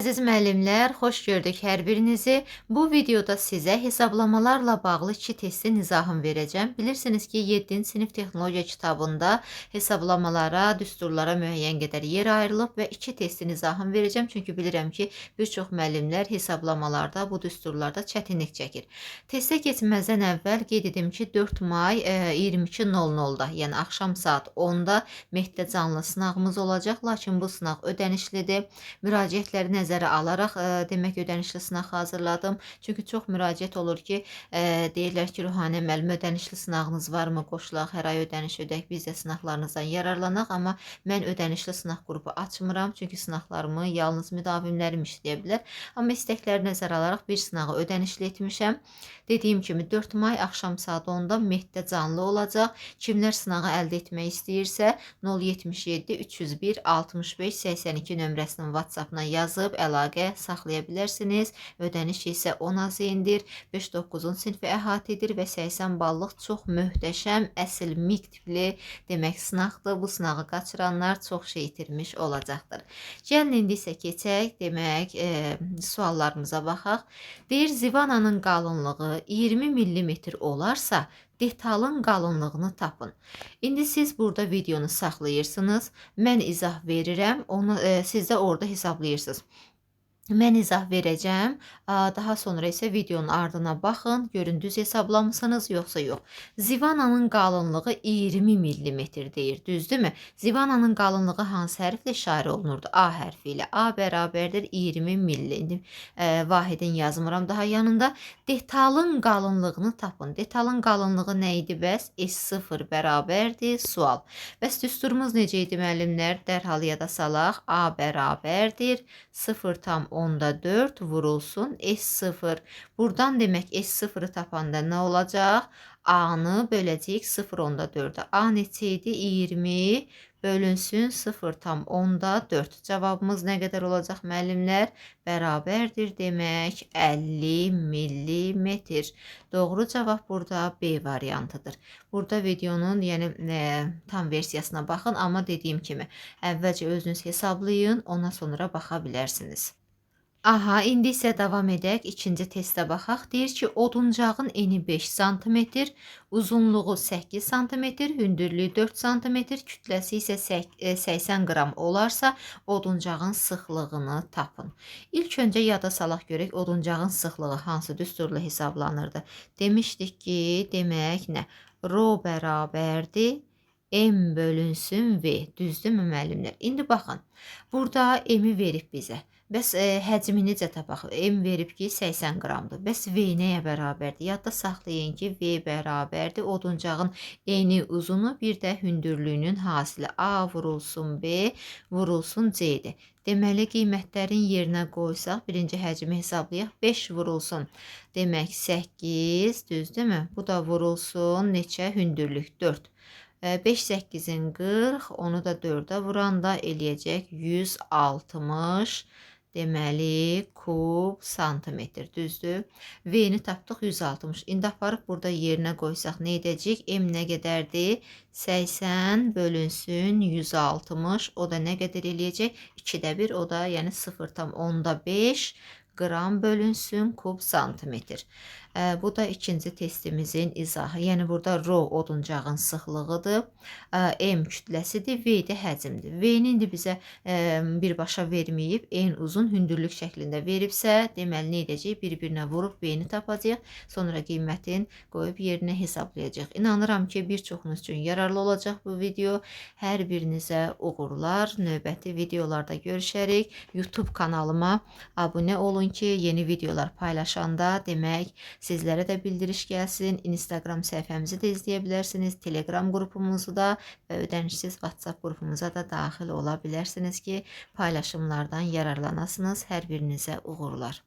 Əziz müəllimlər, xoş gördük hər birinizi. Bu videoda sizə hesablamalarla bağlı 2 testin izahını verəcəm. Bilirsiniz ki, 7-ci sinif texnologiya kitabında hesablamalara, düsturlara müəyyən qədər yer ayrılıb və 2 testin izahını verəcəm. Çünki bilirəm ki, bir çox müəllimlər hesablamalarda, bu düsturlarda çətinlik çəkir. Testə keçməzdən əvvəl qeyd edim ki, 4 may 22:00-da, yəni axşam saat 10-da Mehtdə canlı sınağımız olacaq. Lakin bu sınaq ödənişlidir. Müraciətləri nəzərə alaraq demək ödənişli sınaq hazırladım. Çünki çox müraciət olur ki, deyirlər ki, Ruhani müəllim ödənişli sınağınız varmı? Qoşulaq, hər ay ödəniş ödək, biz də sınaqlarınızdan yararlanaq. Amma mən ödənişli sınaq qrupu açmıram. Çünki sınaqlarımı yalnız müdavimlərim işləyə bilər. Amma istəkləri nəzərə alaraq bir sınağı ödənişli etmişəm. Dediyim kimi 4 may axşam saat 10-da Mehtdə canlı olacaq. Kimlər sınağı əldə etmək istəyirsə 077 301 65 82 nömrəsinin WhatsApp-na yazıb əlaqə saxlaya bilərsiniz. Ödəniş isə 10 azendir. 5-9-cu sinfi əhatə edir və 80 ballıq çox möhtəşəm, əsl MİQ tipli demək sınaqdır. Bu sınağı qaçıranlar çox şey itirmiş olacaqdır. Gəlin indi isə keçək, demək suallarımıza baxaq. Deyir, zivananın qalınlığı 20 mm olarsa, detalın qalınlığını tapın. İndi siz burada videonu saxlayırsınız. Mən izah verirəm. Onu siz də orada hesablayırsınız. Mən izah verəcəm. Daha sonra isə videonun ardına baxın. Görün düz hesablamısınız yoxsa yox. Zivananın qalınlığı 20 mm deyir. Düzdürmü? Zivananın qalınlığı hansı hərflə işarə olunurdu? A hərfi ilə. A bərabərdir 20 milli. İndi vahidin yazmıram daha yanında. Detalın qalınlığını tapın. Detalın qalınlığı nə idi bəs? S0 bərabərdir sual. Bəs düsturumuz necə idi müəllimlər? Dərhal yada salaq. A bərabərdir 0,4 vurulsun S0. Buradan demək S0'ı tapanda nə olacaq? A-nı böləcəyik 0,4'ə. A neçə idi? 20 bölünsün 0,4. Cavabımız nə qədər olacaq müəllimlər? Bərabərdir demək 50 millimetr. Doğru cavab burada B variantıdır. Burada videonun tam versiyasına baxın, amma dediyim kimi əvvəlcə özünüz hesablayın, ondan sonra baxa bilərsiniz. Aha, indi isə davam edək. İkinci testə baxaq. Deyir ki, oduncağın eni 5 cm, uzunluğu 8 cm, hündürlüyü 4 cm, kütləsi isə 80 qram olarsa, oduncağın sıxlığını tapın. İlk öncə yada salaq görək, oduncağın sıxlığı hansı düsturla hesablanırdı? Demişdik ki, demək nə? Rho bərabərdir M bölünsün V. Düzdürmü müəllimlər? İndi baxın, burada M-i verib bizə. Bəs həcmi necə tapaq? M verib ki 80 qramdır. Bəs V nəyə bərabərdir? Yadda saxlayın ki V bərabərdir oduncağın eni uzunu bir də hündürlüyünün hasili. A vurulsun B vurulsun C-dir. Deməli qiymətlərin yerinə qoysaq birinci həcmi hesablayaq. 5 vurulsun demək 8 düzdürmü? Bu da vurulsun neçə? Hündürlük 4. 5-8-in 40, onu da 4'ə vuranda eləyəcək 160 deməli kub santimetr, düzdür? V-ni tapdıq 160. İndi aparıb burada yerinə qoysaq nə edəcək? M nə qədərdir? 80 bölünsün 160. O da nə qədər eləyəcək? 2'də 1, o da yəni 0,5 qram bölünsün kub santimetr. Bu da ikinci testimizin izahı. Yəni burada rho oduncağın sıxlığıdır. M kütləsidir. V də həcmdir. V-ni indi bizə birbaşa verməyib, en uzun hündürlük şəklində veribsə, deməli nə edəcək? Bir-birinə vurub V-ni tapacaq. Sonra qiymətin qoyub yerinə hesablayacaq. İnanıram ki, bir çoxunuz üçün yararlı olacaq bu video. Hər birinizə uğurlar. Növbəti videolarda görüşərik. YouTube kanalıma abunə olun ki, yeni videolar paylaşanda demək sizlərə də bildiriş gəlsin. Instagram səhifəmizi də izləyə bilərsiniz. Telegram qrupumuzu da və ödənişsiz WhatsApp qrupumuza da daxil ola bilərsiniz ki, paylaşımlardan yararlanasınız. Hər birinizə uğurlar.